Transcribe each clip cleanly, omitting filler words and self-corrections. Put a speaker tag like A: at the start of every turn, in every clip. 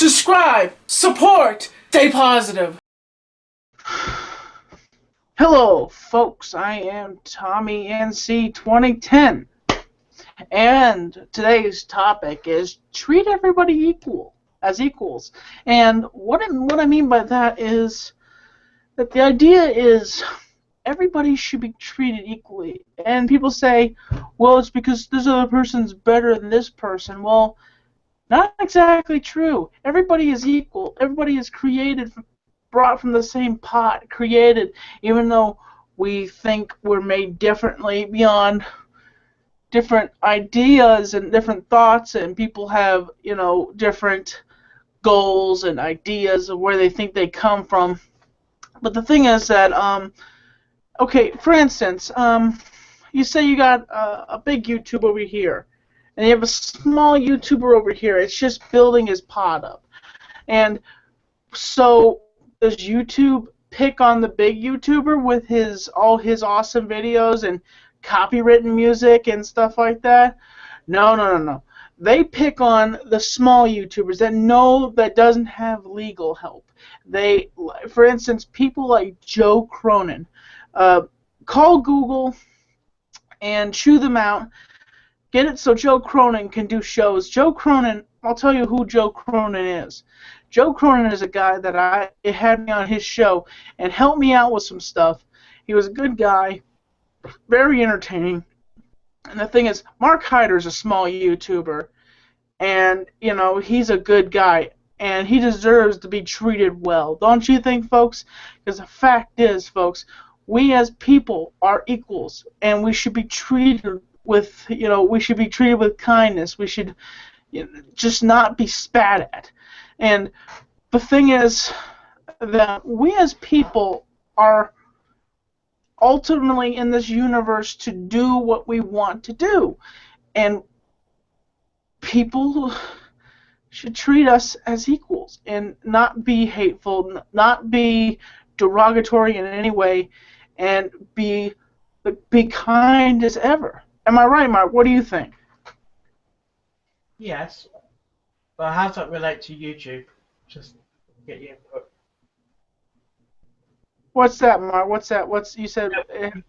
A: subscribe, support, stay positive.
B: Hello, folks. I am Tommy NC 2010, and today's topic is treat everybody as equals. And what I mean by that is that the idea is everybody should be treated equally. And people say, well, it's because this other person's better than this person. Well, not exactly true. Everybody is equal. Everybody is brought from the same pot, created, even though we think we're made differently beyond different ideas and different thoughts, and people have, different goals and ideas of where they think they come from. But the thing is that, okay, for instance, you say you got a big YouTuber over here, and you have a small YouTuber over here. It's just building his pod up. And so does YouTube pick on the big YouTuber with all his awesome videos and copywritten music and stuff like that? No. They pick on the small YouTubers that doesn't have legal help. For instance, people like Joe Cronin. Call Google and chew them out. Get it so Joe Cronin can do shows. Joe Cronin, I'll tell you who Joe Cronin is. Joe Cronin is a guy that had me on his show and helped me out with some stuff. He was a good guy, very entertaining. And the thing is, Mark Hyder's a small YouTuber, and he's a good guy, and he deserves to be treated well. Don't you think, folks? Because the fact is, folks, we as people are equals, and we should be treated with kindness. We should just not be spat at. And the thing is that we as people are ultimately in this universe to do what we want to do. And people should treat us as equals and not be hateful, not be derogatory in any way, and be kind as ever. Am I right, Mark? What do you think?
C: Yes, but how does that relate to YouTube? Just get your input.
B: What's that, Mark? What's that? You said?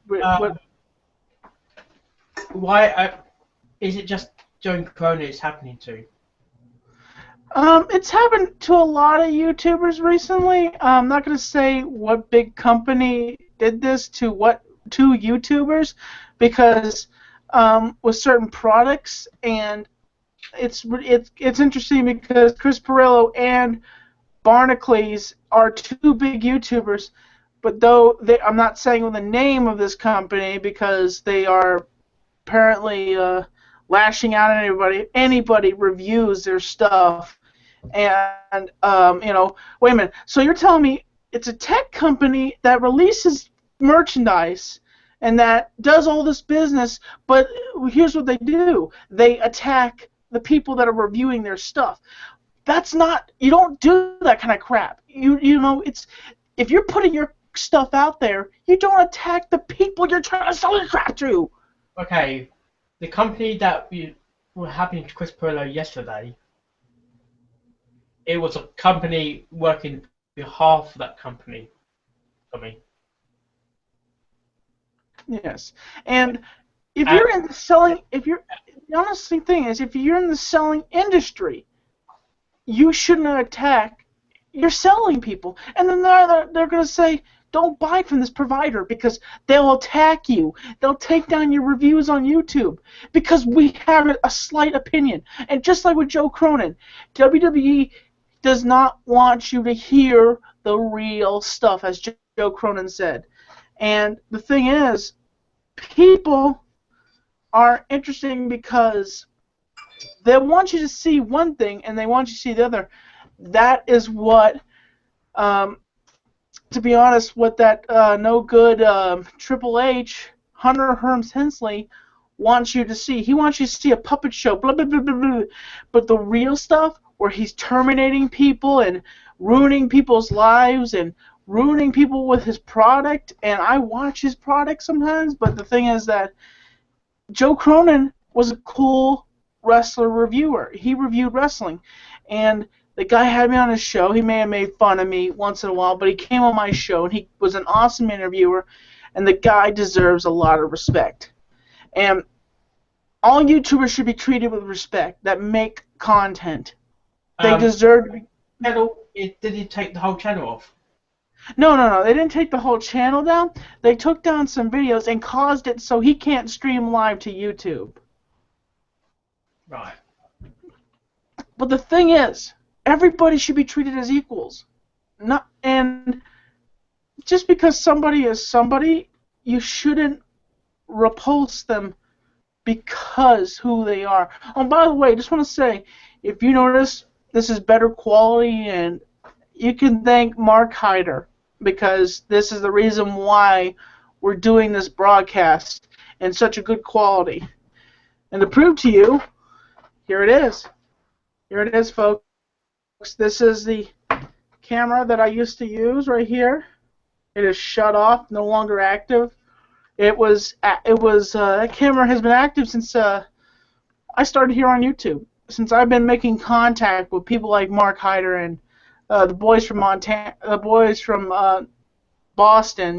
B: What?
C: Why is it just during Corona it's happening to?
B: It's happened to a lot of YouTubers recently. I'm not going to say what big company did this to YouTubers, because with certain products, and it's interesting because Chris Perillo and Barnacles are two big YouTubers, but I'm not saying the name of this company because they are apparently lashing out at anybody reviews their stuff. And wait a minute. So you're telling me it's a tech company that releases merchandise and that does all this business, but here's what they do: they attack the people that are reviewing their stuff. That's not. You don't do that kind of crap. It's if you're putting your stuff out there, you don't attack the people you're trying to sell your crap to.
C: Okay, the company that were happening to Chris Perillo yesterday, it was a company working on behalf of that company.
B: Yes, and if you're in the selling, the honest thing is, if you're in the selling industry, you shouldn't attack. You're selling people, and then they're going to say, don't buy from this provider because they'll attack you. They'll take down your reviews on YouTube because we have a slight opinion. And just like with Joe Cronin, WWE does not want you to hear the real stuff, as Joe Cronin said. And the thing is, people are interesting because they want you to see one thing and they want you to see the other. That is what, to be honest, what that no good Triple H, Hunter Hearst Helmsley, wants you to see. He wants you to see a puppet show, blah, blah, blah, blah, blah. But the real stuff, where he's terminating people and ruining people's lives and ruining people with his product, and I watch his product sometimes, but the thing is that Joe Cronin was a cool wrestler reviewer. He reviewed wrestling, and The guy had me on his show. He may have made fun of me once in a while, but he came on my show, and he was an awesome interviewer, and the guy deserves a lot of respect. And all YouTubers should be treated with respect that make content. They deserve to be...
C: Did he take the whole channel off?
B: No. They didn't take the whole channel down. They took down some videos and caused it so he can't stream live to YouTube.
C: Right.
B: But the thing is, everybody should be treated as equals. And just because somebody is somebody, you shouldn't repulse them because who they are. Oh, by the way, I just want to say, if you notice, this is better quality, and you can thank Mark Hyder, because this is the reason why we're doing this broadcast in such a good quality. And to prove to you, here it is. Here it is, folks. This is the camera that I used to use right here. It is shut off, no longer active. That camera has been active since I started here on YouTube. Since I've been making contact with people like Mark Hyder and the boys from Boston,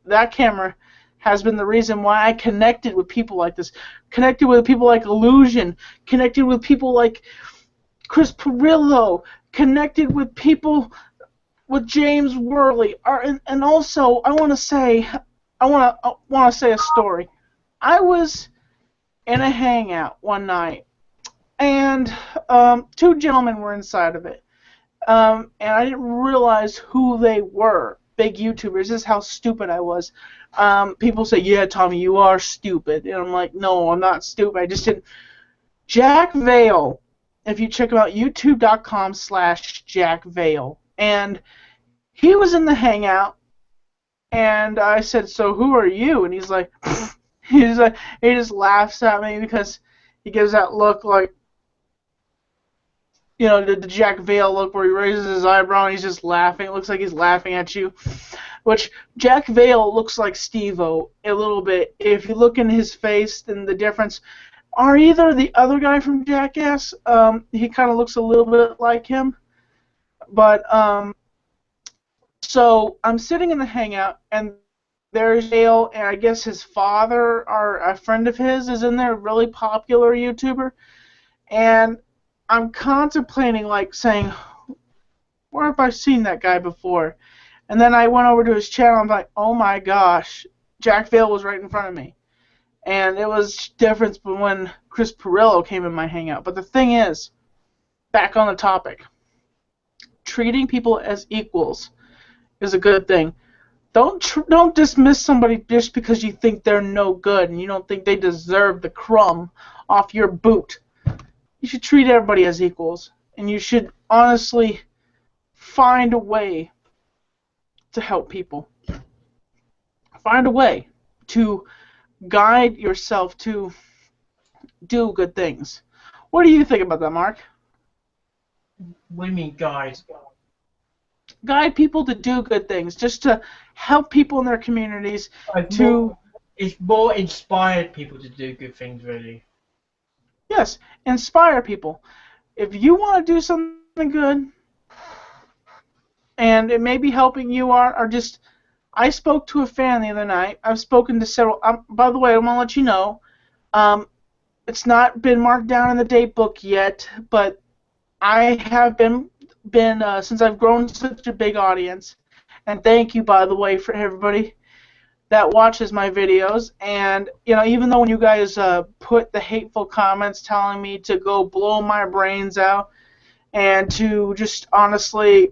B: that camera has been the reason why I connected with people like this, connected with people like Illusion, connected with people like Chris Perillo, connected with people with James Worley, and also I want to say a story. I was in a hangout one night, and two gentlemen were inside of it, and I didn't realize who they were. Big YouTubers. This is how stupid I was. People say, "Yeah, Tommy, you are stupid," and I'm like, "No, I'm not stupid. I just didn't." Jack Vale. If you check him out, YouTube.com/Jack Vale, and he was in the hangout, and I said, "So who are you?" And he's like, he just laughs at me because he gives that look like, the Jack Vale look where he raises his eyebrow and he's just laughing. It looks like he's laughing at you. Which, Jack Vale looks like Steve-O a little bit. If you look in his face, then the difference are either the other guy from Jackass, he kind of looks a little bit like him. But, so I'm sitting in the hangout, and there's Vale, and I guess his father, or a friend of his, is in there, a really popular YouTuber. And I'm contemplating, like, saying, where have I seen that guy before? And then I went over to his channel, and I'm like, oh my gosh, Jack Vale was right in front of me. And it was different when Chris Perillo came in my hangout. But the thing is, back on the topic, treating people as equals is a good thing. Don't dismiss somebody just because you think they're no good and you don't think they deserve the crumb off your boot. You should treat everybody as equals, and you should honestly find a way to help people. Find a way to guide yourself to do good things. What do you think about that, Mark?
C: What do you mean, guide?
B: Guide people to do good things, just to help people in their communities.
C: It's more inspired people to do good things, really.
B: Yes, inspire people. If you want to do something good, and it may be helping you or just... I spoke to a fan the other night. I've spoken to several... by the way, I want to let you know, it's not been marked down in the date book yet, but I have been since I've grown such a big audience, and thank you, by the way, for everybody that watches my videos. And even though when you guys put the hateful comments telling me to go blow my brains out and to just honestly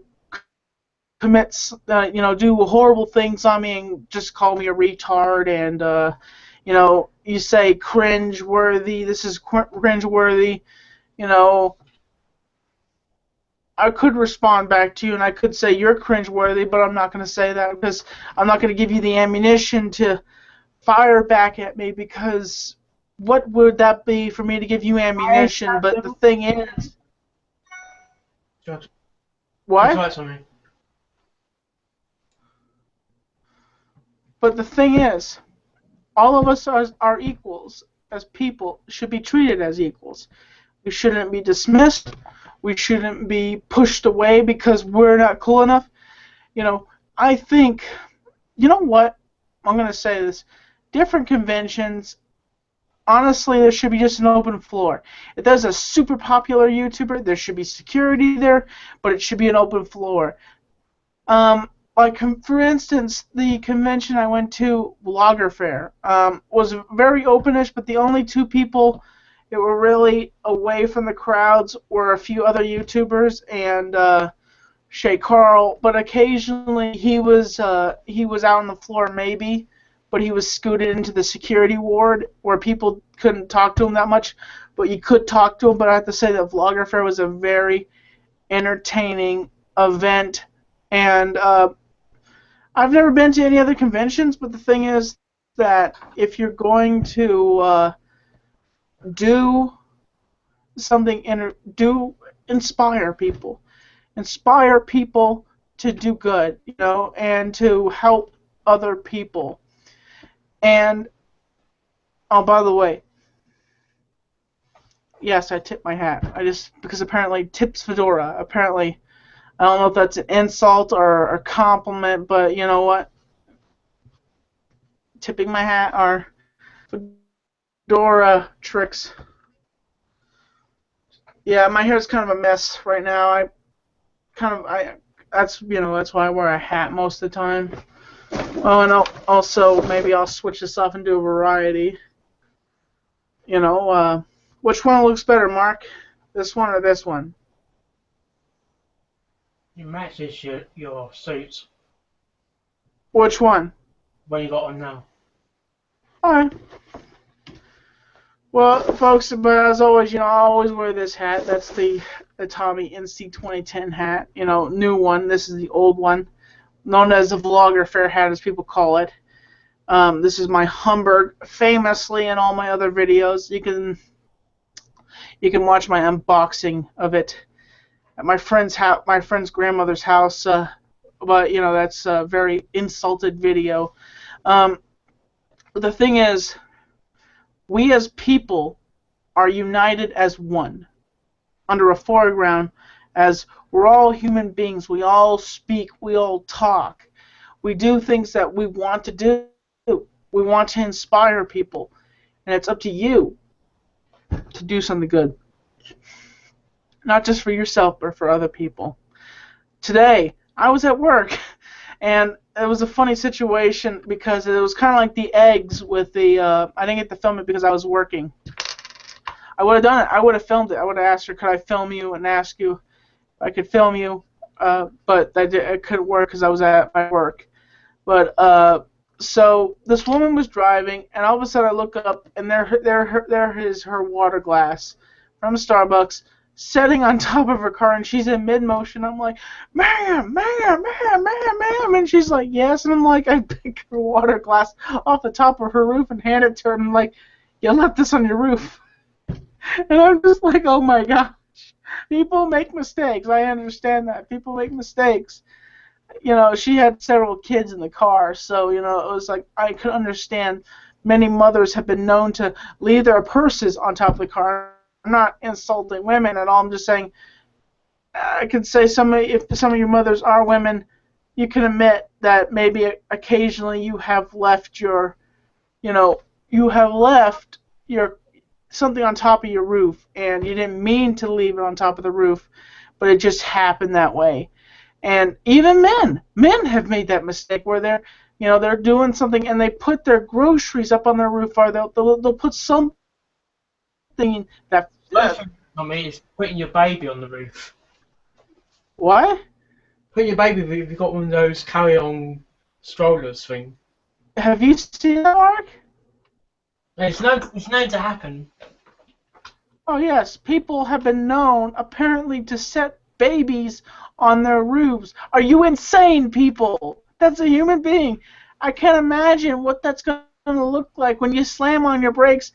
B: commit do horrible things on me and just call me a retard and you say cringe worthy, this is cringe worthy, I could respond back to you and I could say you're cringeworthy, but I'm not going to say that because I'm not going to give you the ammunition to fire back at me, because what would that be for me to give you ammunition? But the thing is... What? But the thing is, all of us are equals as people, should be treated as equals. We shouldn't be dismissed. we shouldn't be pushed away because we're not cool enough. I think, you know what? I'm going to say this. Different conventions, honestly, there should be just an open floor. If there's a super popular YouTuber, there should be security there, but it should be an open floor. Like, for instance, the convention I went to, Blogger Fair, was very openish, but the only two people that were really away from the crowds were a few other YouTubers and Shay Carl. But occasionally he was out on the floor, maybe, but he was scooted into the security ward where people couldn't talk to him that much, but you could talk to him. But I have to say that Vlogger Fair was a very entertaining event, and I've never been to any other conventions, but the thing is that if you're going to do something, inspire people. Inspire people to do good, and to help other people. And, oh, by the way, yes, I tip my hat. Because apparently tips fedora. Apparently, I don't know if that's an insult or a compliment, but you know what? Tipping my hat are fedora tricks. Yeah, my hair's kind of a mess right now. That's why I wear a hat most of the time. Oh, and also maybe I'll switch this off and do a variety. Which one looks better, Mark? This one or this one?
C: It matches your suits.
B: Which one?
C: What you got on now?
B: Alright. Well, folks, but as always, I always wear this hat. That's the Tommy NC 2010 hat. New one. This is the old one, known as the Vlogger Fair hat, as people call it. This is my Humber, famously in all my other videos. You can watch my unboxing of it at my friend's grandmother's house. But that's a very insulted video. The thing is, we as people are united as one, under a foreground, as we're all human beings. We all speak, we all talk. We do things that we want to do. We want to inspire people. And it's up to you to do something good. Not just for yourself, but for other people. Today, I was at work, and it was a funny situation because it was kind of like the eggs with the, I didn't get to film it because I was working. I would have done it. I would have filmed it. I would have asked her, could I film you, and ask you if I could film you, but it couldn't work because I was at my work. But, so this woman was driving, and all of a sudden I look up, and there is her water glass from Starbucks sitting on top of her car, and she's in mid-motion. I'm like, ma'am, and she's like, yes, and I'm like, I pick her water glass off the top of her roof and hand it to her, and I'm like, you left this on your roof. And I'm just like, oh my gosh, people make mistakes. I understand that. People make mistakes. She had several kids in the car, so, it was like, I could understand many mothers have been known to leave their purses on top of the car. I'm not insulting women at all. I'm just saying, I could say if some of your mothers are women, you can admit that maybe occasionally you have left something on top of your roof, and you didn't mean to leave it on top of the roof, but it just happened that way. And even men have made that mistake where they're doing something and they put their groceries up on their roof, or they'll put something that.
C: I mean, it's putting your baby on the roof.
B: What?
C: Put your baby if you've got one of those carry-on strollers thing.
B: Have you seen that, Mark?
C: It's known to happen.
B: Oh yes, people have been known apparently to set babies on their roofs. Are you insane, people? That's a human being. I can't imagine what that's going to look like when you slam on your brakes.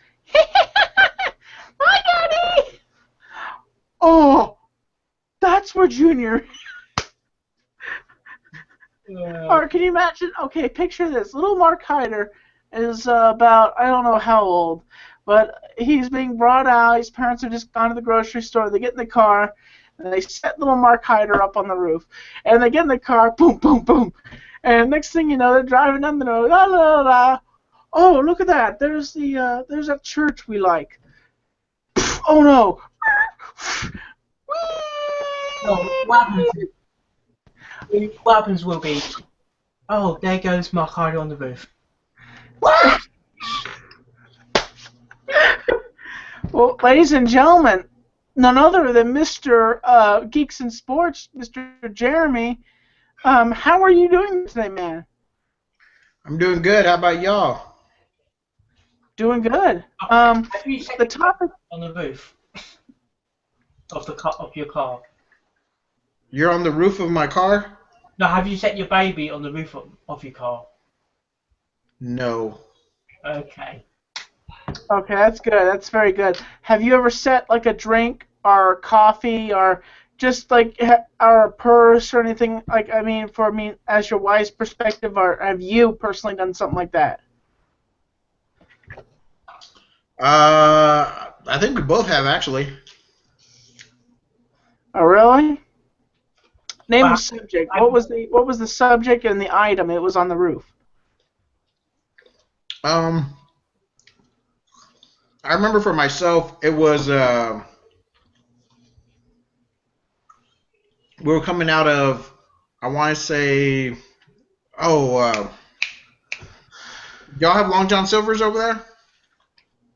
B: Hi, Daddy! Oh, that's where Junior. Or can you imagine? Okay, picture this. Little Mark Hyder is about, I don't know how old, but he's being brought out. His parents have just gone to the grocery store. They get in the car, And they set little Mark Hyder up on the roof. And they get in the car, boom, boom, boom. And next thing you know, they're driving down the road, la la la. Oh, look at that! There's that church we like. Oh no!
C: No, what happens will be, oh, there goes Mark Hyder on the roof.
B: Well, ladies and gentlemen, none other than Mr. Geeks and Sports, Mr. Jeremy. How are you doing today, man?
D: I'm doing good. How about y'all?
B: Doing good.
C: Have you set
B: The topic.
C: on the roof of your car?
D: You're on the roof of my car?
C: No, have you set your baby on the roof of your car?
D: No.
C: Okay.
B: Okay, that's good. That's very good. Have you ever set like a drink or coffee or just like or a purse or anything like? I mean, as your wife's perspective, or have you personally done something like that?
D: I think we both have actually.
B: Oh, really? Name
C: Well,
B: the subject. What was the subject and the item? It was on the roof.
D: I remember for myself, it was we were coming out of, I want to say, y'all have Long John Silver's over there?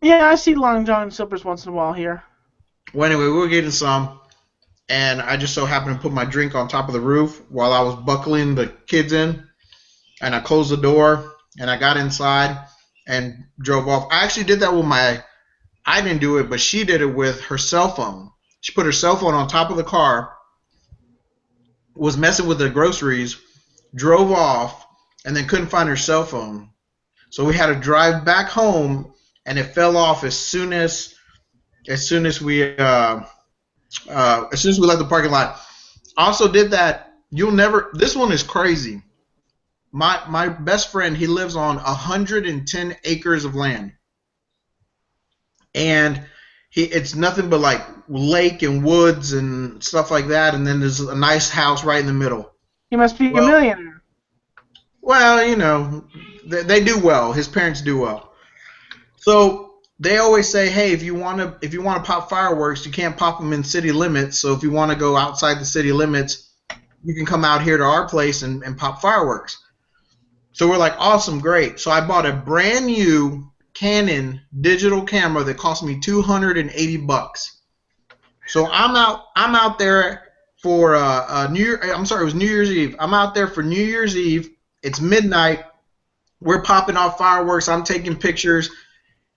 B: Yeah, I see Long John Silver's once in a while here.
D: Well, anyway, we were getting some, and I just so happened to put my drink on top of the roof while I was buckling the kids in, and I closed the door, and I got inside and drove off. I actually did that with I didn't do it, but she did it with her cell phone. She put her cell phone on top of the car, was messing with the groceries, drove off, and then couldn't find her cell phone. So we had to drive back home, and it fell off as soon as we left the parking lot. I also did that. This one is crazy. My best friend, he lives on 110 acres of land. And it's nothing but like lake and woods and stuff like that, and then there's a nice house right in the middle.
B: He must be a millionaire.
D: Well, you know, they do well. His parents do well. So they always say, hey, if you want to pop fireworks, you can't pop them in city limits. So if you want to go outside the city limits, you can come out here to our place and pop fireworks. So we're like, awesome, great. So I bought a brand new Canon digital camera that cost me $280. So I'm out there for it was New Year's Eve. I'm out there for New Year's Eve. It's midnight. We're popping off fireworks. I'm taking pictures,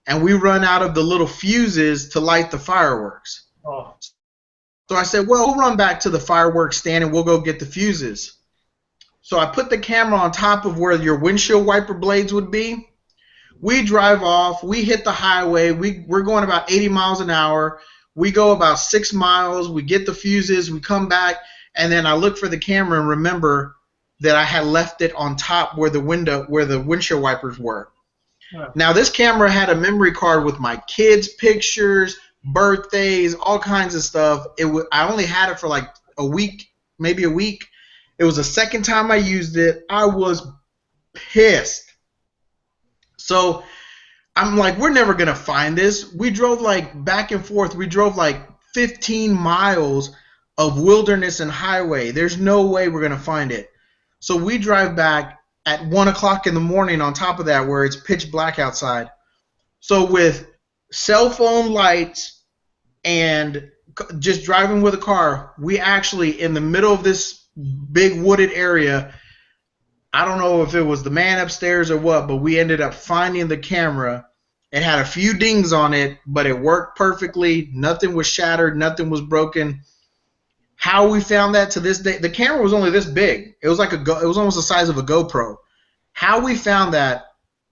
D: and we run out of the little fuses to light the fireworks.
C: Oh.
D: So I said, well, we'll run back to the fireworks stand and we'll go get the fuses. So I put the camera on top of where your windshield wiper blades would be. We drive off. We hit the highway. We're going about 80 miles an hour. We go about 6 miles. We get the fuses. We come back, and then I look for the camera and remember that I had left it on top where the windshield wipers were.
C: Yeah.
D: Now, this camera had a memory card with my kids' pictures, birthdays, all kinds of stuff. I only had it for like a week, maybe a week. It was the second time I used it. I was pissed. So I'm like, we're never going to find this. We drove like back and forth. We drove like 15 miles of wilderness and highway. There's no way we're going to find it. So we drive back at 1 o'clock in the morning on top of that where it's pitch black outside. So with cell phone lights and just driving with a car, we actually, in the middle of this big wooded area, I don't know if it was the man upstairs or what, but we ended up finding the camera. It had a few dings on it, but it worked perfectly. Nothing was shattered. Nothing was broken. How we found that to this day, the camera was only this big. It was like it was almost the size of a GoPro. How we found that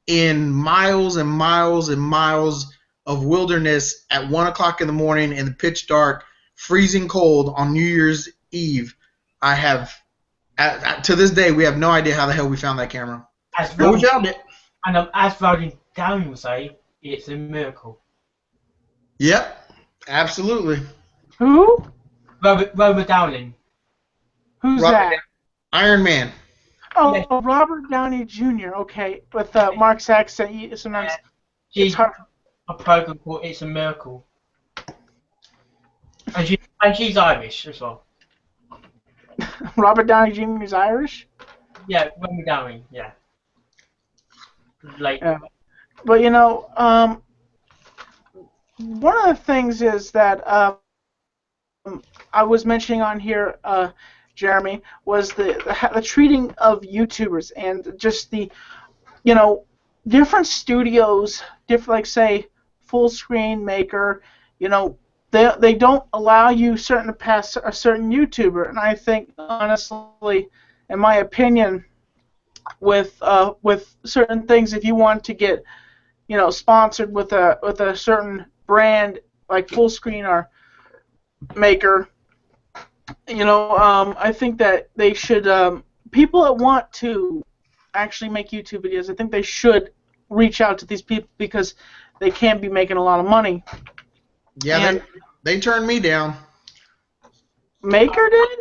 D: in miles and miles and miles of wilderness at 1 o'clock in the morning in the pitch dark, freezing cold on New Year's Eve, I have, to this day, we have no idea how the hell we found that camera. But we found it.
C: And as Rodney Down would say, it's a miracle.
D: Yep, absolutely.
B: Who?
C: Robert Downing.
B: Who's
D: Robert
B: that?
D: Iron Man.
B: Oh,
C: Yes.
B: Robert Downey Jr. Okay, with Mark's accent, sometimes it's
C: She's
B: hard.
C: a program called It's a Miracle, and she's Irish as well.
B: Robert Downey Jr. is Irish.
C: Yeah, Robert Downing. Yeah. Like.
B: Yeah. But one of the things is that I was mentioning on here, Jeremy, was the treating of YouTubers and just the different studios, different, like say Full Screen Maker, they don't allow you to pass a certain YouTuber, and I think honestly, in my opinion, with certain things, if you want to get sponsored with a certain brand like Full Screen or Maker, I think that they should people that want to actually make YouTube videos, I think they should reach out to these people because they can be making a lot of money.
D: Yeah,
B: And
D: they turned me down.
B: Maker did?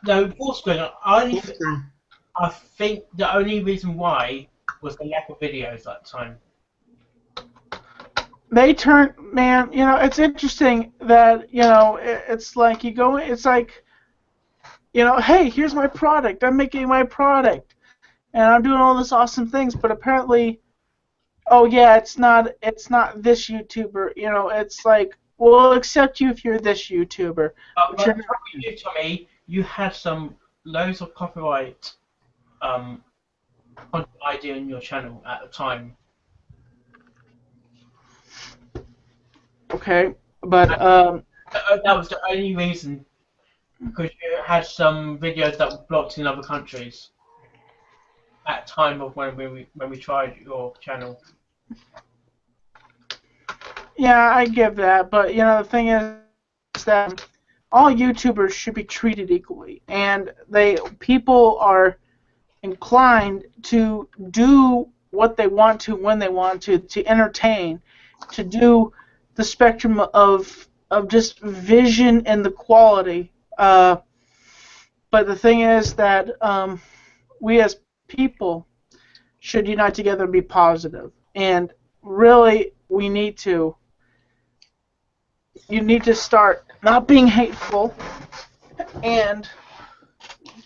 C: No, Full Screen. I think the only reason why was the lack of videos at the time.
B: They turn, man, it's interesting that, it's like you go, it's like, hey, here's my product. I'm making my product. And I'm doing all this awesome things, but apparently, oh yeah, it's not this YouTuber. It's like, we'll accept you if you're this YouTuber.
C: But you, Tommy, you had some loads of copyright idea in your channel at the time.
B: Okay, but
C: that was the only reason, because you had some videos that were blocked in other countries at time of when we tried your channel.
B: yeah, I give that, but the thing is that all YouTubers should be treated equally, and people are inclined to do what they want to when they want to entertain, to do the spectrum of just vision and the quality. But the thing is that we as people should unite together and be positive. And really, you need to start not being hateful and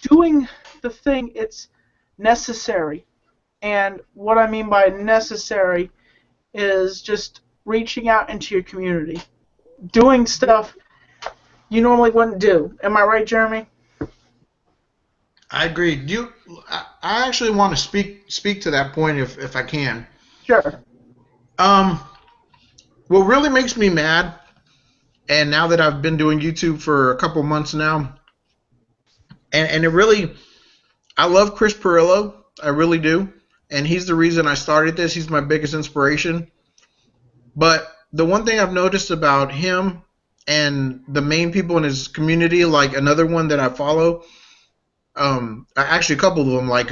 B: doing the thing it's necessary. And what I mean by necessary is just reaching out into your community, doing stuff you normally wouldn't do. Am I right, Jeremy?
D: I agree. I actually want to speak to that point if I can.
B: Sure.
D: What really makes me mad, and now that I've been doing YouTube for a couple months now, and it really, I love Chris Perillo, I really do, and he's the reason I started this. He's my biggest inspiration. But the one thing I've noticed about him and the main people in his community, like another one that I follow, actually a couple of them, like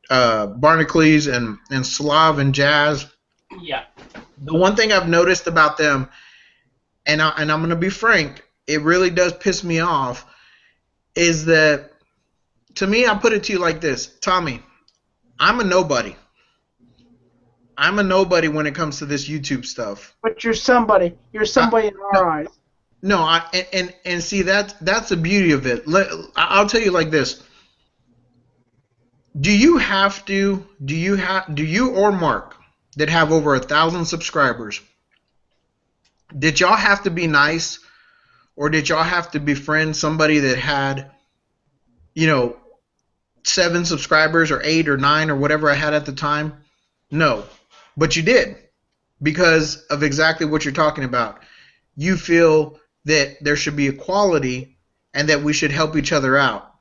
D: Barnacles and Slav and Jazz.
C: Yeah.
D: The one thing I've noticed about them, and I'm going to be frank, it really does piss me off, is that, to me, I put it to you like this. Tommy, I'm a nobody. I'm a nobody when it comes to this YouTube stuff.
B: But you're somebody. You're somebody in our eyes.
D: No, and see, that's the beauty of it. I'll tell you like this. Do you or Mark that have over 1,000 subscribers, did y'all have to be nice, or did y'all have to befriend somebody that had 7 subscribers or 8 or 9 or whatever I had at the time? No, but you did, because of exactly what you're talking about. You feel that there should be equality and that we should help each other out.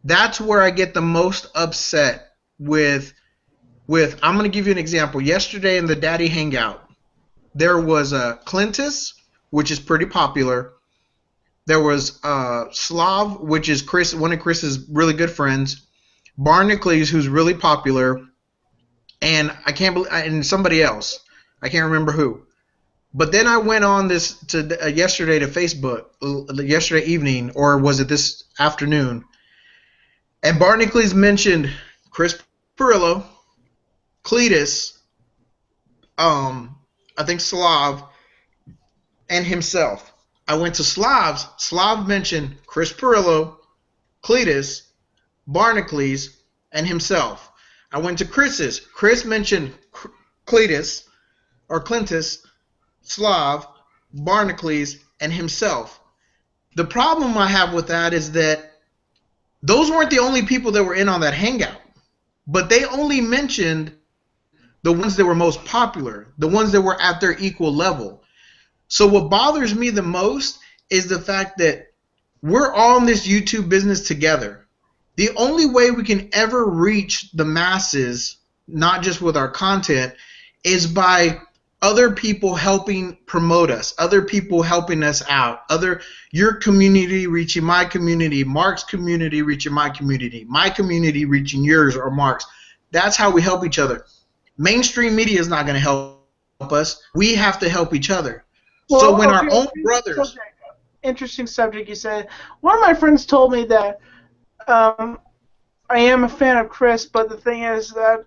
D: That's where I get the most upset with I'm going to give you an example. Yesterday in the Daddy Hangout, there was Clintus, which is pretty popular. There was Slav, which is one of Chris's really good friends. Barnacles, who's really popular. And and somebody else. I can't remember who. But then I went on this to yesterday to Facebook, yesterday evening, or was it this afternoon? And Barnacules mentioned Chris Perillo, Cletus, I think Slav, and himself. I went to Slav's. Slav mentioned Chris Perillo, Cletus, Barnacules, and himself. I went to Chris's. Chris mentioned Cletus or Clintus, Slav, Barnacules, and himself. The problem I have with that is that those weren't the only people that were in on that hangout, but they only mentioned the ones that were most popular, the ones that were at their equal level. So what bothers me the most is the fact that we're all in this YouTube business together. The only way we can ever reach the masses, not just with our content, is by other people helping promote us, other people helping us out, your community reaching my community, Mark's community reaching my community reaching yours or Mark's. That's how we help each other. Mainstream media is not going to help us. We have to help each other.
B: Well,
D: so when
B: okay,
D: our own brothers...
B: Interesting subject you said. One of my friends told me that I am a fan of Chris, but the thing is that,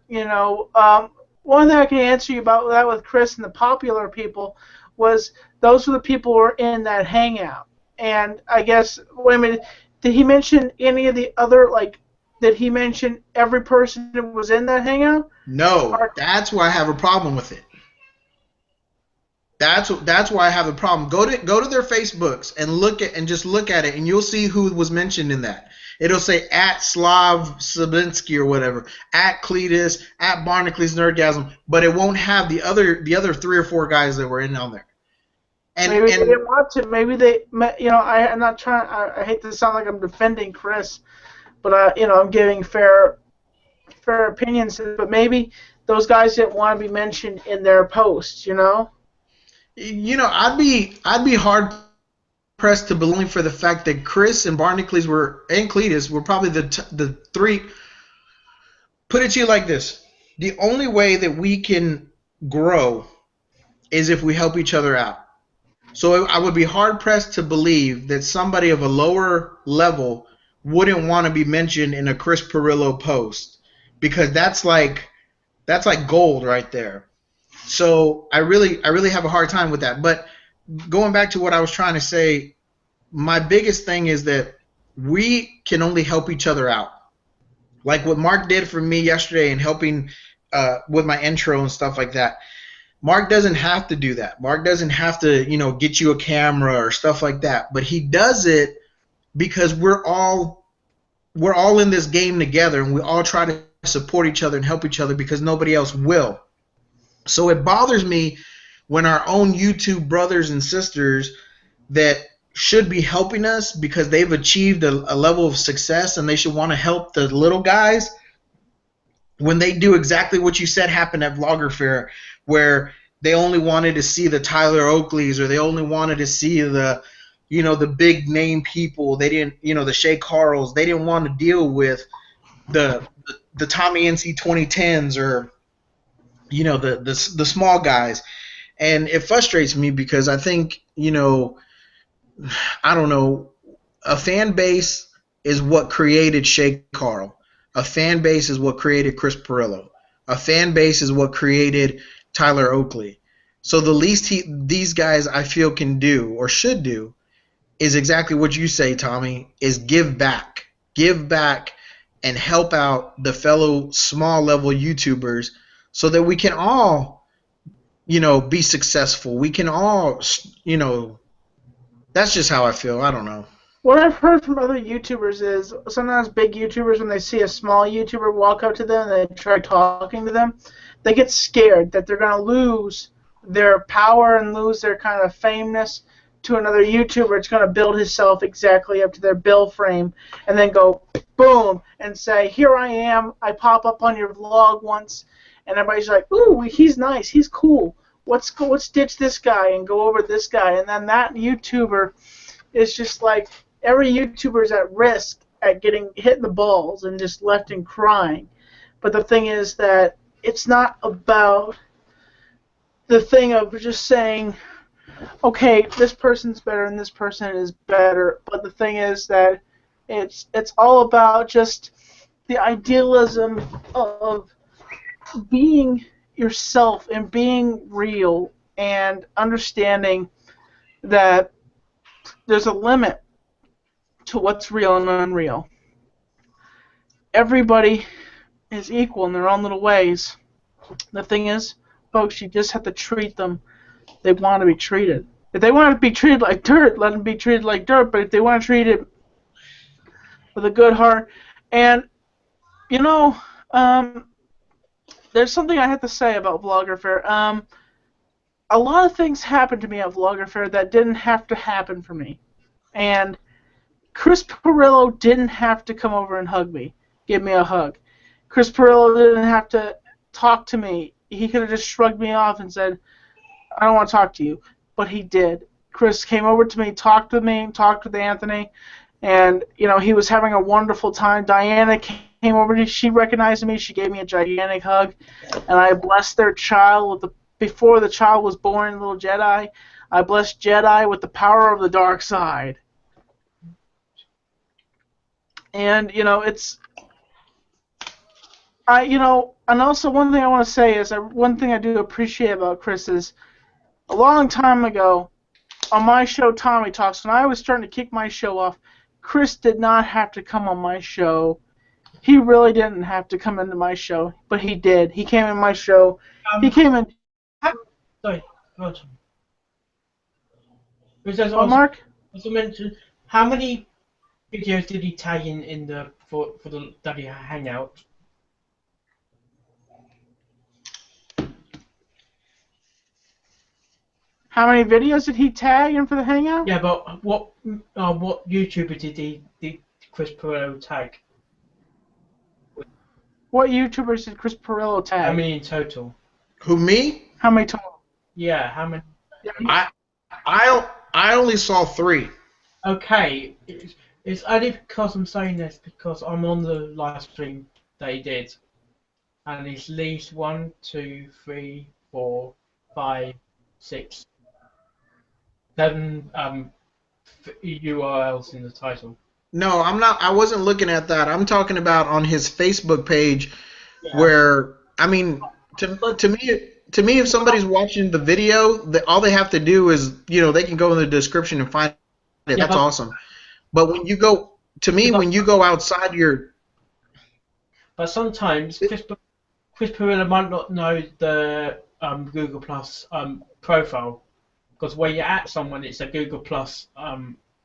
B: one thing I can answer you about that with Chris and the popular people was those were the people who were in that hangout. And I guess, wait a minute, did he mention any of the other, did he mention every person that was in that hangout?
D: No, that's why I have a problem with it. That's why I have a problem. Go to their Facebooks and just look at it, and you'll see who was mentioned in that. It'll say at Slav Sabinsky or whatever, at Cletus, at Barnacules Nerdgasm, but it won't have the other 3 or 4 guys that were in on there. And
B: maybe they didn't want to. Maybe they, I'm not trying. I hate to sound like I'm defending Chris, but I'm giving fair opinions. But maybe those guys didn't want to be mentioned in their posts.
D: I'd be hard pressed to believe for the fact that Chris and Barnacules and Cletus were probably the 3. Put it to you like this: the only way that we can grow is if we help each other out. So I would be hard pressed to believe that somebody of a lower level wouldn't want to be mentioned in a Chris Perillo post, because that's like gold right there. So I really have a hard time with that. But going back to what I was trying to say, my biggest thing is that we can only help each other out. Like what Mark did for me yesterday and helping with my intro and stuff like that. Mark doesn't have to do that. Mark doesn't have to, get you a camera or stuff like that. But he does it because we're all in this game together, and we all try to support each other and help each other because nobody else will. So it bothers me when our own YouTube brothers and sisters that should be helping us because they've achieved a level of success and they should want to help the little guys, when they do exactly what you said happened at Vlogger Fair, where they only wanted to see the Tyler Oakleys, or they only wanted to see the big name people. They didn't, the Shay Carls. They didn't want to deal with the Tommy NC 2010s or the small guys. And it frustrates me because I think, I don't know, a fan base is what created Shay Carl. A fan base is what created Chris Perillo. A fan base is what created Tyler Oakley. So the least these guys I feel can do or should do is exactly what you say, Tommy, is give back. Give back and help out the fellow small level YouTubers so that we can all, be successful. We can all, that's just how I feel. I don't know.
B: What I've heard from other YouTubers is sometimes big YouTubers, when they see a small YouTuber walk up to them and they try talking to them, they get scared that they're going to lose their power and lose their kind of fameness to another YouTuber. It's going to build himself exactly up to their bill frame and then go boom and say, here I am, I pop up on your vlog once, and everybody's like, ooh, he's nice, he's cool. Let's ditch this guy and go over this guy. And then that YouTuber is just like, every YouTuber is at risk at getting hit in the balls and just left and crying. But the thing is that it's not about the thing of just saying, okay, this person's better and this person is better, but the thing is that it's all about just the idealism of being yourself and being real and understanding that there's a limit to what's real and unreal. Everybody is equal in their own little ways. The thing is, folks, you just have to treat them. They want to be treated. If they want to be treated like dirt, let them be treated like dirt. But if they want to treat it with a good heart, and you know, there's something I have to say about Vlogger Fair. A lot of things happened to me at Vlogger Fair that didn't have to happen for me, and Chris Perillo didn't have to come over and hug me, give me a hug. Chris Perillo didn't have to talk to me. He could have just shrugged me off and said, I don't want to talk to you. But he did. Chris came over to me, talked with Anthony, and he was having a wonderful time. Diana came over, she recognized me, she gave me a gigantic hug, and I blessed their child before the child was born, little Jedi. I blessed Jedi with the power of the dark side. And and also one thing I want to say is one thing I do appreciate about Chris is a long time ago on my show Tommy Talks, when I was starting to kick my show off, Chris did not have to come on my show. He really didn't have to come into my show, but he did. He came in my show. He came in.
C: Sorry, go on.
B: Mark?
C: Also mentioned, how many videos did he tag in the for the W Hangout?
B: How many videos did he tag in for the Hangout?
C: Yeah, but what YouTuber did Chris Perillo tag?
B: What YouTubers did Chris Perillo tag?
C: How many in total?
D: Who, me?
B: How many total?
C: Yeah, how many?
D: I only saw 3.
C: Okay, it's only because I'm saying this because I'm on the live stream that he did, and it's at least 1, 2, 3, 4, 5, 6, 7 URLs in the title.
D: No, I'm not. I wasn't looking at that. I'm talking about on his Facebook page, where to me, if somebody's watching the video, all they have to do is they can go in the description and find it. That's awesome. But when you go when you go outside your,
C: but sometimes Chris Perillo might not know the Google Plus profile, because when you at someone, it's a Google Plus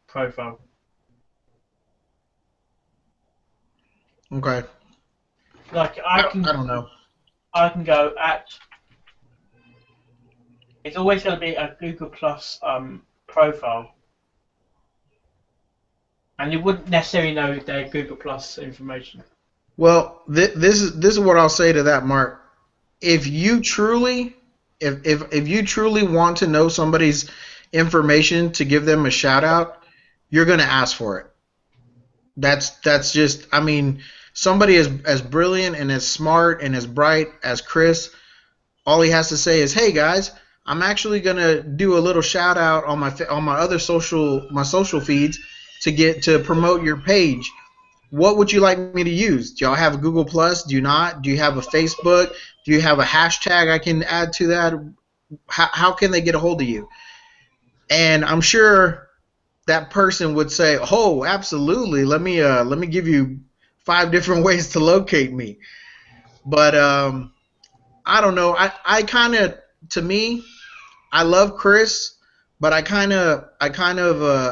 C: profile.
D: okay.
C: Like
D: I don't know.
C: I can go at. It's always going to be a Google Plus profile, and you wouldn't necessarily know their Google Plus information.
D: Well, this is what I'll say to that, Mark. If you truly want to know somebody's information to give them a shout out, you're going to ask for it. That's just, I mean, somebody as brilliant and as smart and as bright as Chris, all he has to say is, "Hey guys, I'm actually going to do a little shout out on my other social feeds to promote your page. What would you like me to use? Do y'all have a Google Plus? Do you not? Do you have a Facebook? Do you have a hashtag I can add to that? How can they get a hold of you?" And I'm sure that person would say, "Oh, absolutely. Let me give you 5 different ways to locate me." But I don't know. I kind of, to me, I love Chris, but I kind of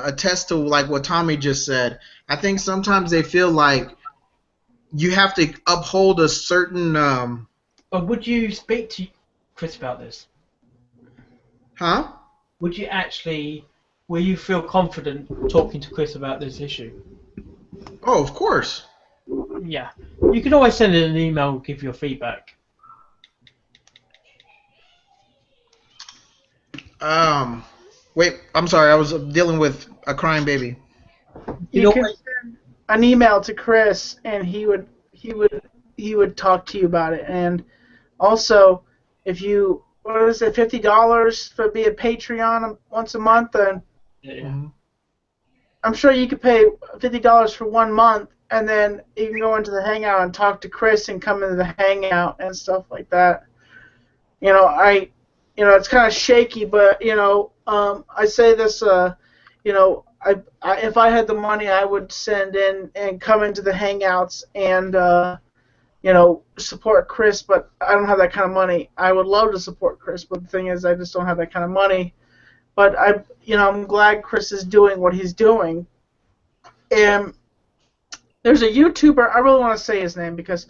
D: attest to like what Tommy just said. I think sometimes they feel like you have to uphold a certain.
C: But would you speak to Chris about this?
D: Huh?
C: Would you actually? Will you feel confident talking to Chris about this issue?
D: Oh, of course.
C: Yeah. You can always send in an email and give your feedback.
D: Wait. I'm sorry. I was dealing with a crying baby.
B: You can send an email to Chris, and he would talk to you about it. And also, if you what is it, $50 for be a Patreon once a month, and
C: Yeah.
B: I'm sure you could pay $50 for 1 month, and then you can go into the Hangout and talk to Chris and come into the Hangout and stuff like that. It's kind of shaky, but I say this, if I had the money, I would send in and come into the Hangouts and support Chris, but I don't have that kind of money. I would love to support Chris, but the thing is, I just don't have that kind of money. But I'm glad Chris is doing what he's doing. And there's a YouTuber, I really want to say his name because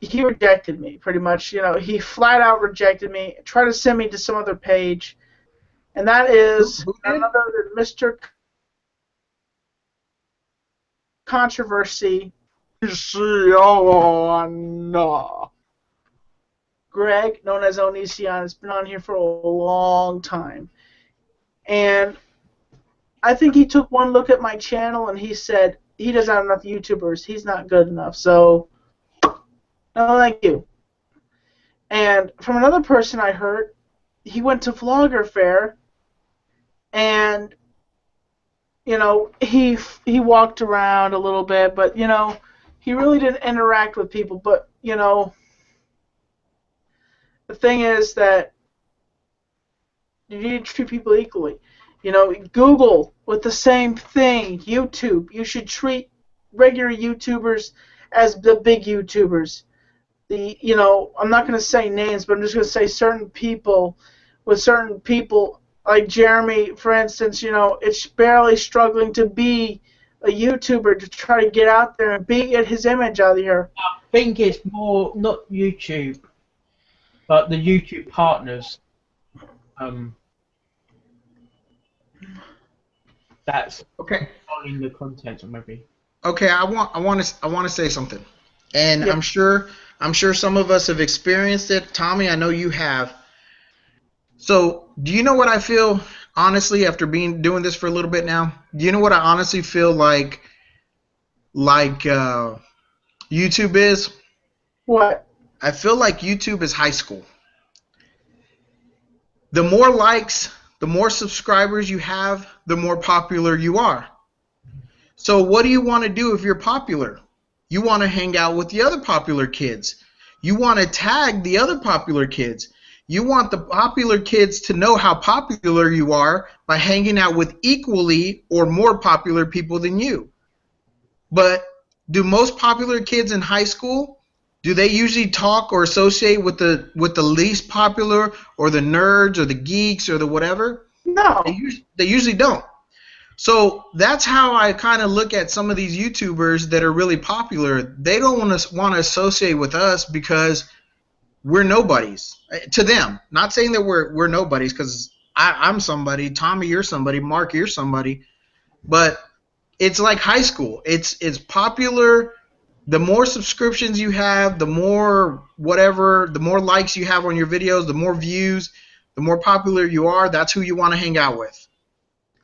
B: he rejected me pretty much. He flat out rejected me, tried to send me to some other page, and that is
D: Who
B: none
D: did?
B: other than Mr. Controversy. Greg, known as Onision, has been on here for a long time. And I think he took one look at my channel and he said he doesn't have enough YouTubers. He's not good enough. So, no, thank you. And from another person I heard, he went to Vlogger Fair and he walked around a little bit, but he really didn't interact with people. But the thing is that you need to treat people equally. Google with the same thing. YouTube, you should treat regular YouTubers as the big YouTubers. I'm not going to say names, but I'm just going to say certain people like Jeremy, for instance. It's barely struggling to be a YouTuber to try to get out there and get his image out of here.
C: I think it's more not YouTube, but the YouTube partners. That's
D: Okay.
C: controlling the content, or maybe.
D: Okay, I want to say something, and
B: Yep.
D: I'm sure some of us have experienced it. Tommy, I know you have. So, do you know what I feel honestly after doing this for a little bit now? Do you know what I honestly feel like YouTube is?
B: What?
D: I feel like YouTube is high school. The more likes, the more subscribers you have, the more popular you are. So what do you want to do if you're popular? You want to hang out with the other popular kids. You want to tag the other popular kids. You want the popular kids to know how popular you are by hanging out with equally or more popular people than you. But do most popular kids in high school, do they usually talk or associate with the least popular or the nerds or the geeks or the whatever?
B: No.
D: They usually don't. So that's how I kind of look at some of these YouTubers that are really popular. They don't want to associate with us because we're nobodies to them. Not saying that we're nobodies, because I'm somebody. Tommy, you're somebody. Mark, you're somebody. But it's like high school. It's popular. The more subscriptions you have, the more whatever, the more likes you have on your videos, the more views, the more popular you are. That's who you want to hang out with.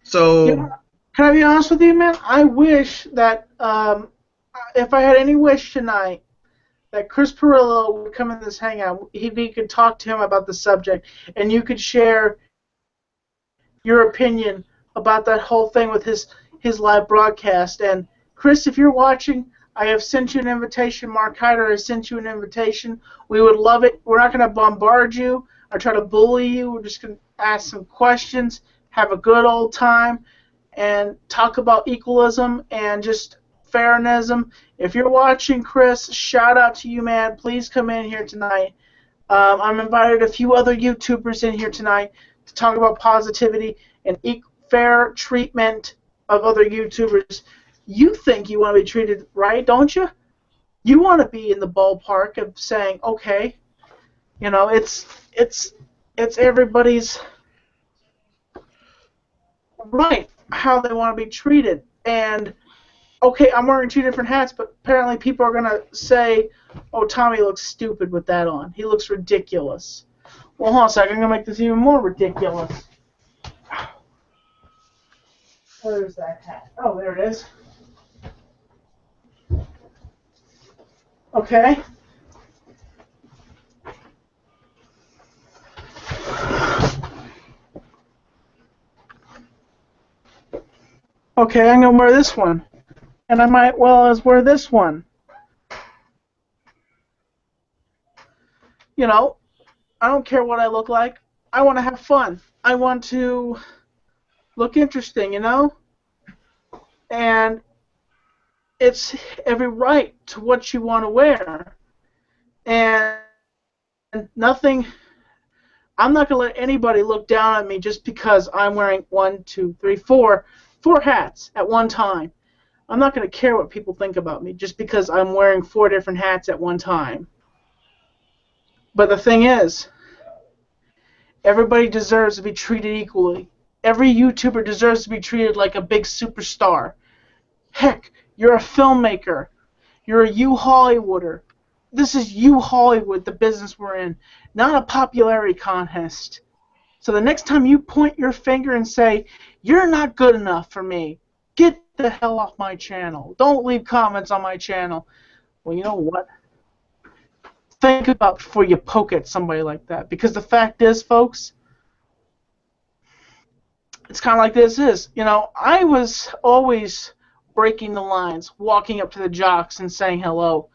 D: So.
B: Yeah. Can I be honest with you, man? I wish that if I had any wish tonight, that Chris Perillo would come in this hangout. We could talk to him about the subject, and you could share your opinion about that whole thing with his live broadcast. And Chris, if you're watching, I have sent you an invitation. Mark Hyder has sent you an invitation. We would love it. We're not going to bombard you or try to bully you. We're just going to ask some questions, have a good old time, and talk about equalism and just fairism. If you're watching, Chris, shout out to you, man. Please come in here tonight. I'm invited a few other YouTubers in here tonight to talk about positivity and fair treatment of other YouTubers. You think you want to be treated right, don't you? You want to be in the ballpark of saying, okay, it's everybody's right how they want to be treated. And okay, I'm wearing two different hats, but apparently people are going to say, oh, Tommy looks stupid with that on. He looks ridiculous. Well, hold on a second. I'm going to make this even more ridiculous. Where's that hat? Oh, there it is. Okay. okay, I'm gonna wear this one, and I might well as wear this one. You know, I don't care what I look like. I want to have fun. I want to look interesting, you know? And it's every right to what you want to wear. And nothing, I'm not going to let anybody look down on me just because I'm wearing four hats at one time. I'm not going to care what people think about me just because I'm wearing 4 different hats at one time. But the thing is, everybody deserves to be treated equally. Every YouTuber deserves to be treated like a big superstar. Heck, you're a filmmaker. You're a U-Hollywooder. This is U-Hollywood, the business we're in, not a popularity contest. So the next time you point your finger and say, you're not good enough for me, get the hell off my channel. Don't leave comments on my channel. Well, you know what? Think about before you poke at somebody like that. Because the fact is, folks, it's kind of like this is. You know, I was always breaking the lines, walking up to the jocks and saying hello,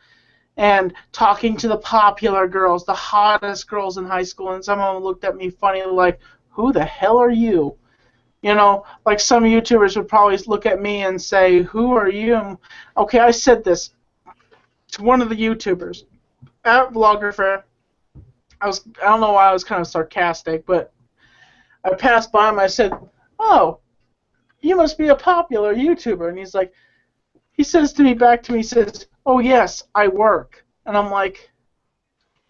B: and talking to the popular girls, the hottest girls in high school, and some of them looked at me funny like, who the hell are you? You know, like some YouTubers would probably look at me and say, who are you? And, okay, I said this to one of the YouTubers at Vlogger Fair. I don't know why I was kind of sarcastic, but I passed by him. I said, oh, you must be a popular YouTuber. And he says to me, back to me, he says, oh, yes, I work. And I'm like,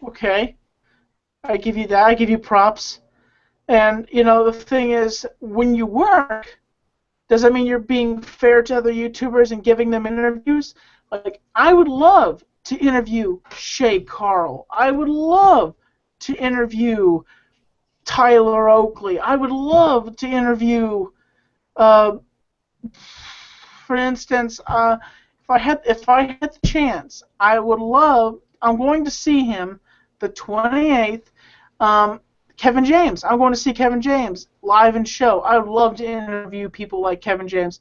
B: okay, I give you that. I give you props. And, you know, the thing is, when you work, does that mean you're being fair to other YouTubers and giving them interviews? Like, I would love to interview Shay Carl. I would love to interview Tyler Oakley. I would love to interview, for instance, if I had the chance, I would love. I'm going to see him the 28th. Kevin James. I'm going to see Kevin James live and show. I would love to interview people like Kevin James.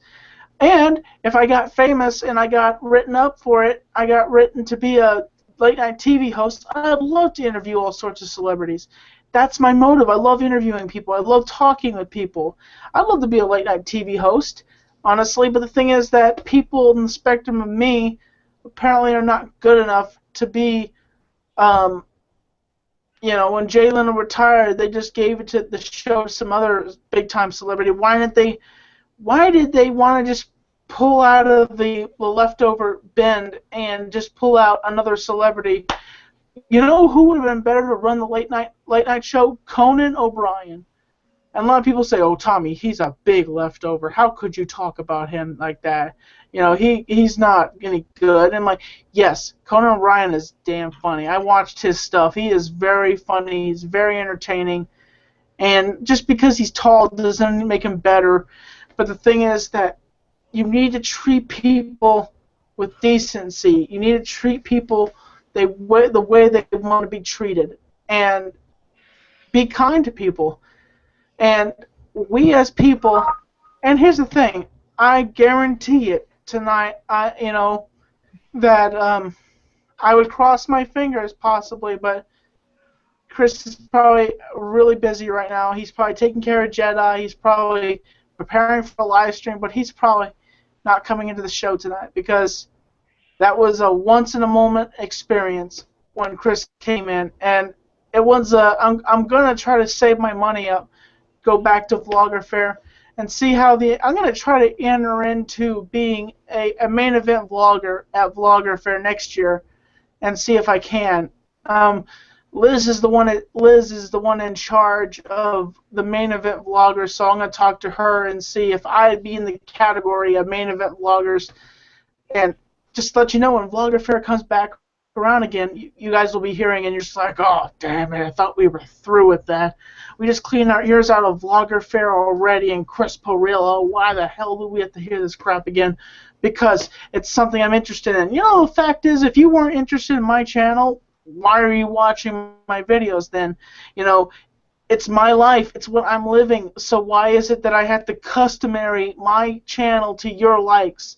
B: And if I got famous and I got written up for it, I got written to be a late night TV host, I'd love to interview all sorts of celebrities. That's my motive. I love interviewing people. I love talking with people. I'd love to be a late night TV host, honestly, but the thing is that people in the spectrum of me apparently are not good enough to be, you know, when Jalen retired, they just gave it to the show to some other big-time celebrity. Why did they want to just pull out of the leftover bin and just pull out another celebrity? You know who would have been better to run the late night show? Conan O'Brien. And a lot of people say, "Oh, Tommy, he's a big leftover. How could you talk about him like that? You know, he's not any good." And like, yes, Conan O'Brien is damn funny. I watched his stuff. He is very funny. He's very entertaining. And just because he's tall doesn't make him better. But the thing is that you need to treat people with decency. You need to treat people the way they want to be treated, and be kind to people. And we as people, and here's the thing, I guarantee it tonight, that I would cross my fingers possibly, but Chris is probably really busy right now. He's probably taking care of Jedi. He's probably preparing for a live stream, but he's probably not coming into the show tonight because that was a once-in-a-moment experience when Chris came in, and it was I'm going to try to save my money up, go back to Vlogger Fair, and see how I'm going to try to enter into being a main event vlogger at Vlogger Fair next year, and see if I can. Liz is the one in charge of the main event vloggers, so I'm going to talk to her and see if I'd be in the category of main event vloggers. And just to let you know, when Vlogger Fair comes back around again, you guys will be hearing, and you're just like, oh, damn it, I thought we were through with that. We just cleaned our ears out of Vlogger Fair already, and Chris Perillo, why the hell do we have to hear this crap again? Because it's something I'm interested in. You know, the fact is, if you weren't interested in my channel, why are you watching my videos then? You know, It's my life. It's what I'm living. So why is it that I have to customary my channel to your likes?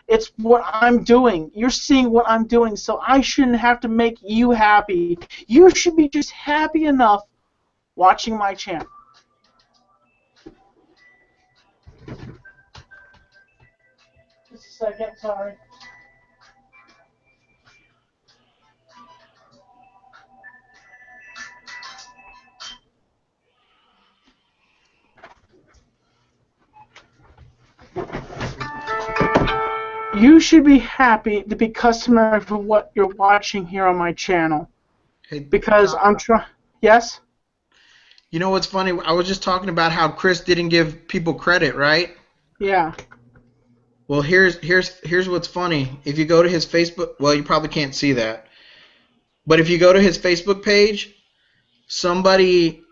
B: It's what I'm doing. You're seeing what I'm doing, so I shouldn't have to make you happy. You should be just happy enough watching my channel. Just a second, sorry. You should be happy to be customary for what you're watching here on my channel.
D: Hey,
B: Because
D: Tom,
B: I'm trying. Yes?
D: you know what's funny? I was just talking about how Chris didn't give people credit, right?
B: Yeah.
D: Well, here's what's funny. If you go to his Facebook, well, you probably can't see that. But if you go to his Facebook page,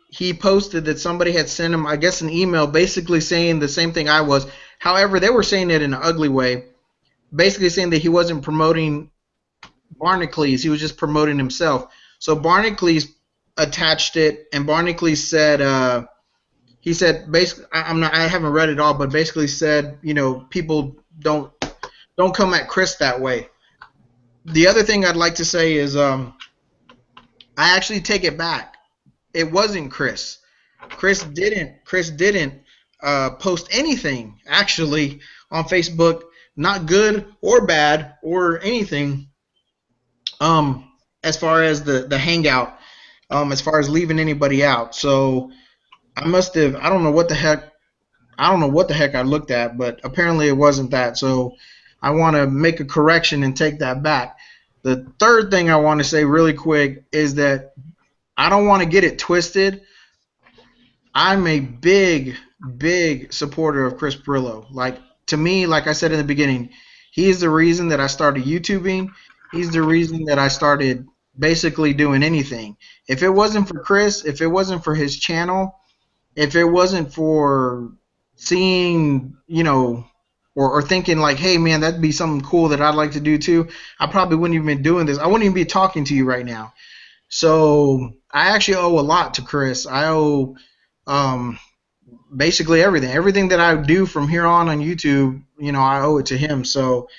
D: he posted that somebody had sent him, I guess, an email basically saying the same thing I was. However, they were saying it in an ugly way, basically saying that he wasn't promoting Barnacles, he was just promoting himself. So Barnacles attached it, and Barnacles said, he said basically, I haven't read it all, but basically said, people don't come at Chris that way. The other thing I'd like to say is, I actually take it back. It wasn't Chris. Chris didn't post anything actually on Facebook, not good or bad or anything. As far as the hangout, as far as leaving anybody out. So I must have. I don't know what the heck. I don't know what the heck I looked at, but apparently it wasn't that. So I want to make a correction and take that back. The third thing I want to say really quick is that I don't want to get it twisted. I'm a big, big supporter of Chris Perillo. Like, to me, like I said in the beginning, he is the reason that I started YouTubing. He's the reason that I started basically doing anything. If it wasn't for Chris, if it wasn't for his channel, if it wasn't for seeing, or thinking like, hey man, that'd be something cool that I'd like to do too, I probably wouldn't even been doing this. I wouldn't even be talking to you right now. So I actually owe a lot to Chris. I owe basically everything. Everything that I do from here on YouTube, I owe it to him. So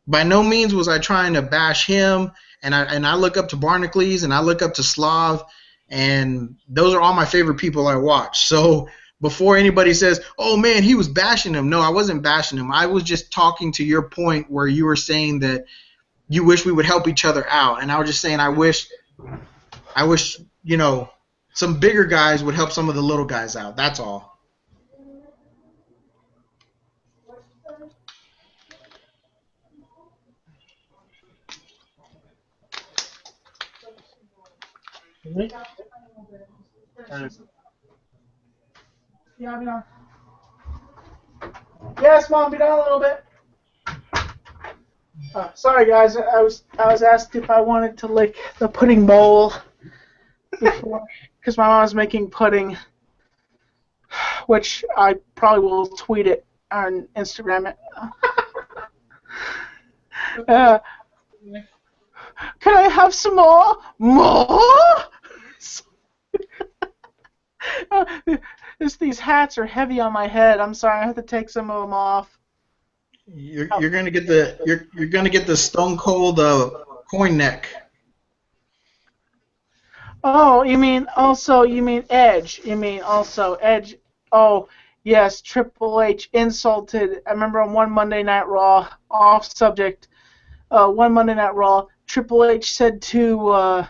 D: by no means was I trying to bash him. And I look up to Barnacles and I look up to Slav, and those are all my favorite people I watch. So before anybody says, oh man, he was bashing him, no, I wasn't bashing him. I was just talking to your point where you were saying that you wish we would help each other out. And I was just saying I wish some bigger guys would help some of the little guys out. That's all.
B: Yeah, be on. Yes, Mom, be down a little bit. Sorry, guys. I was asked if I wanted to lick the pudding bowl before, because my mom's making pudding, which I probably will tweet it on Instagram it. Can I have some more? More? These hats are heavy on my head. I'm sorry. I have to take some of them off.
D: You're gonna get the Stone Cold coin neck.
B: Oh, you mean Edge? You mean also Edge? Oh, yes, Triple H insulted. I remember on one Monday Night Raw, off subject. One Monday Night Raw, Triple H said to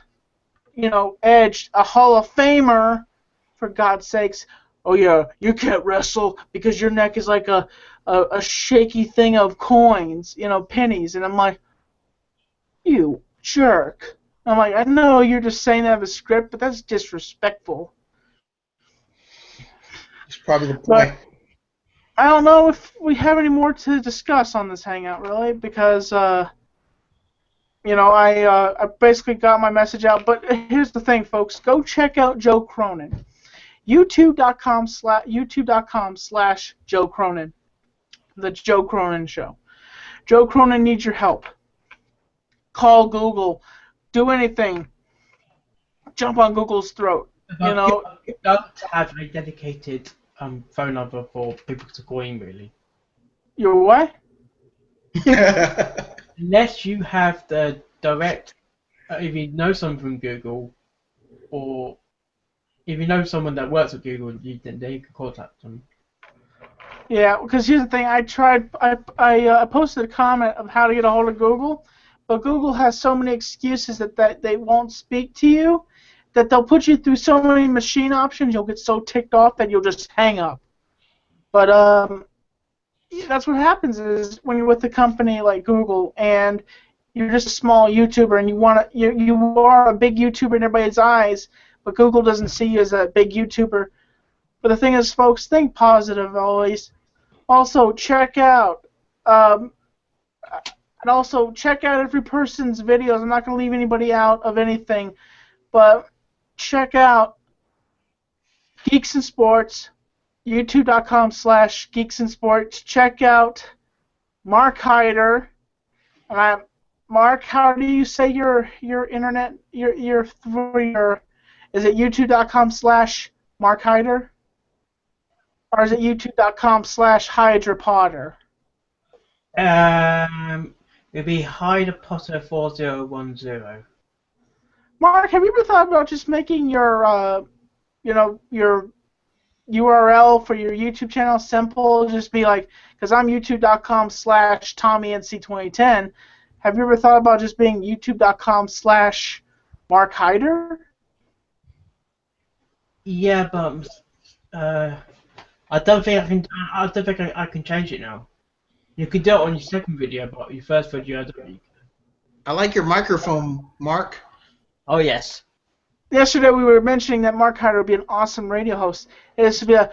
B: Edge, a Hall of Famer, for God's sakes, oh yeah, you can't wrestle because your neck is like a shaky thing of coins, pennies. And I'm like, you jerk. I'm like, I know you're just saying that of a script, but that's disrespectful.
D: It's probably the point.
B: But I don't know if we have any more to discuss on this hangout, really, because I basically got my message out. But here's the thing, folks. Go check out Joe Cronin. YouTube.com/Joe Cronin. The Joe Cronin Show. Joe Cronin needs your help. Call Google. Do anything. Jump on Google's throat. you know,
C: You don't have a dedicated phone number for people to call in, really.
B: you're what?
C: Unless you have the direct, if you know someone from Google, or if you know someone that works at Google, then you can contact them.
B: Yeah, because here's the thing. I posted a comment of how to get a hold of Google, but Google has so many excuses that they won't speak to you, that they'll put you through so many machine options, you'll get so ticked off that you'll just hang up. But yeah, that's what happens is when you're with a company like Google and you're just a small YouTuber and you are a big YouTuber in everybody's eyes, but Google doesn't see you as a big YouTuber. But the thing is, folks, think positive always. Also, um, check out every person's videos. I'm not going to leave anybody out of anything, but check out Geeks and Sports, youtube.com/Geeks and Sports. Check out Mark Hyder. Mark, how do you say your internet your is it youtube.com/Mark Hyder? Or is it youtube.com/Hydra Potter?
C: It'd be Hyder Potter 4010.
B: Mark, have you ever thought about just making your your URL for your YouTube channel simple? Just be like, because I'm youtube.com/TommyNC2010. Have you ever thought about just being youtube.com/Mark Hyder?
C: Yeah, but I don't think I can. I don't think I can change it now. You can do it on your second video, but your first video, I don't think.
D: I like your microphone, Mark.
C: Oh yes.
B: Yesterday we were mentioning that Mark Hyder would be an awesome radio host. It is to be a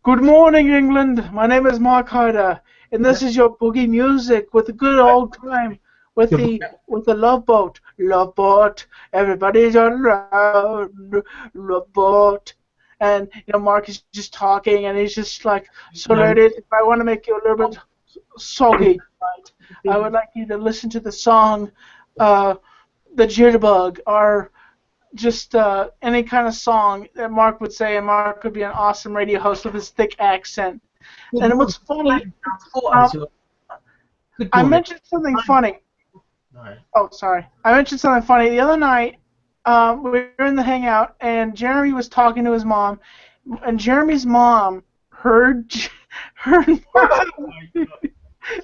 B: good morning, England. My name is Mark Hyder, and this is your boogie music with a good old time with the Love Boat. Love Boat, everybody's around. Love Boat. And Mark is just talking, and he's just like, so ladies, if I want to make you a little bit soggy tonight, I would like you to listen to the song, The Jitterbug, or just any kind of song that Mark would say, and Mark would be an awesome radio host with his thick accent. And what's funny, I mentioned something funny. Oh, sorry. I mentioned something funny. The other night, we were in the hangout, and Jeremy was talking to his mom, and Jeremy's mom heard Mark,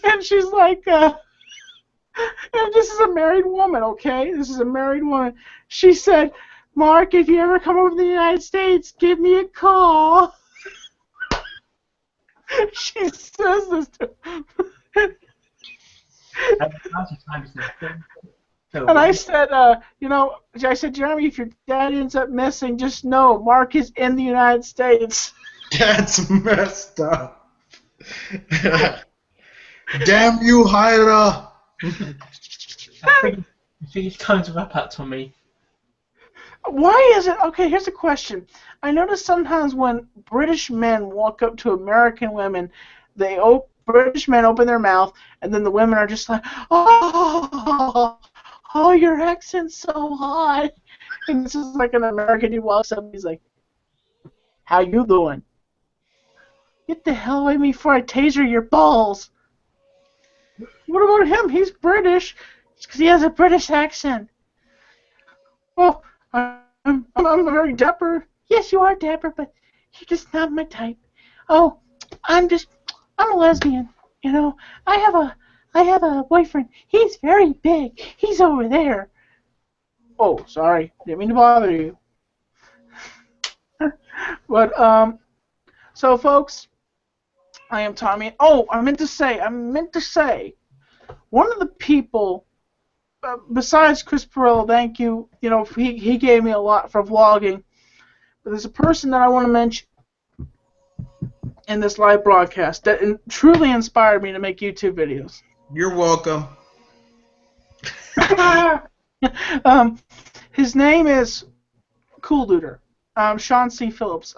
B: and she's like, and this is a married woman, okay? This is a married woman. She said, Mark, if you ever come over to the United States, give me a call. She says this to him. And I said, I said, Jeremy, if your dad ends up missing, just know Mark is in the United States.
D: That's messed up. Damn you, Hyra.
C: I think it's time to wrap up, Tommy.
B: Why is it? Okay, here's a question. I notice sometimes when British men walk up to American women, British men open their mouth, and then the women are just like, oh, your accent's so hot. And this is like an American who walks up and he's like, how you doing? Get the hell away from me before I taser your balls. What about him? He's British. It's because he has a British accent. Well, I'm very dapper. Yes, you are dapper, but you're just not my type. Oh, I'm a lesbian. I have a boyfriend. He's very big. He's over there. Oh, sorry. Didn't mean to bother you. But so folks, I am Tommy. Oh, I meant to say, one of the people, besides Chris Perillo, thank you. He gave me a lot for vlogging. But there's a person that I want to mention in this live broadcast that truly inspired me to make YouTube videos.
D: You're welcome.
B: His name is Cool Duder, Sean C. Phillips.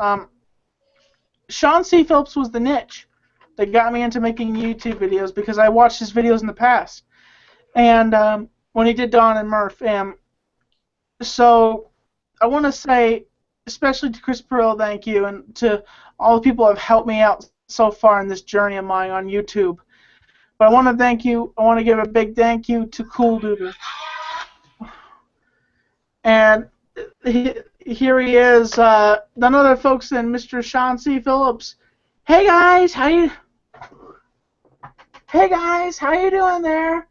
B: Sean C. Phillips was the niche that got me into making YouTube videos because I watched his videos in the past. And when he did Don and Murph. So I want to say especially to Chris Perillo, thank you, and to all the people who have helped me out so far in this journey of mine on YouTube. But I want to thank you. I want to give a big thank you to Cool Duder. And here he is, none other folks than Mr. Sean C. Phillips. Hey guys, how you doing there?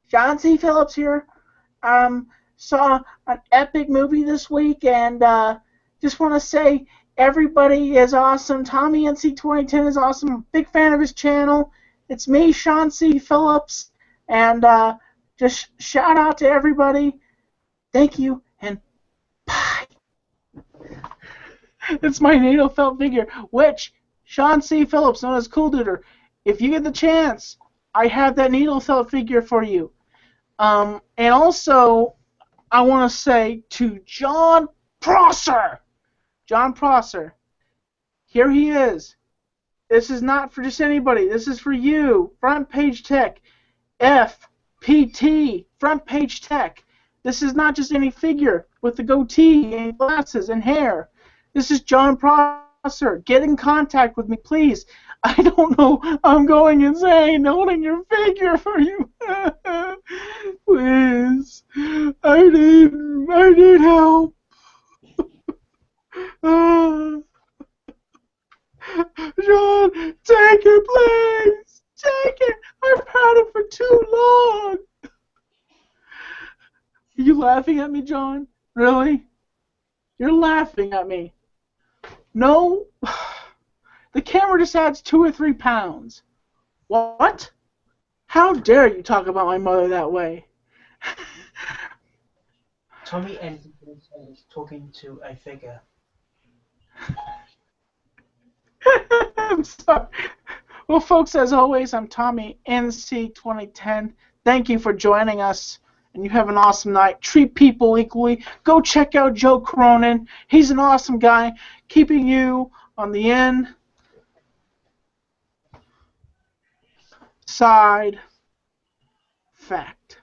B: Sean C. Phillips here. Saw an epic movie this week, and just want to say everybody is awesome. Tommy NC 2010 is awesome. Big fan of his channel. It's me, Sean C. Phillips, and just shout out to everybody. Thank you, and bye. It's my NATO felt figure, which Sean C. Phillips, known as Cool Duder, if you get the chance, I have that needle felt figure for you. And also, I want to say to John Prosser, here he is. This is not for just anybody. This is for you. Front Page Tech, FPT, Front Page Tech. This is not just any figure with the goatee and glasses and hair. This is John Prosser. Get in contact with me, please. I don't know. I'm going insane holding your figure for you. Please. I need help. John, take it, please. Take it. I've had it for too long. Are you laughing at me, John? Really? You're laughing at me. No? The camera just adds 2 or 3 pounds. What? How dare you talk about my mother that way?
C: Tommy NC is talking to a figure.
B: I'm sorry. Well, folks, as always, I'm Tommy NC 2010. Thank you for joining us, and you have an awesome night. Treat people equally. Go check out Joe Cronin. He's an awesome guy, keeping you on the inside fact.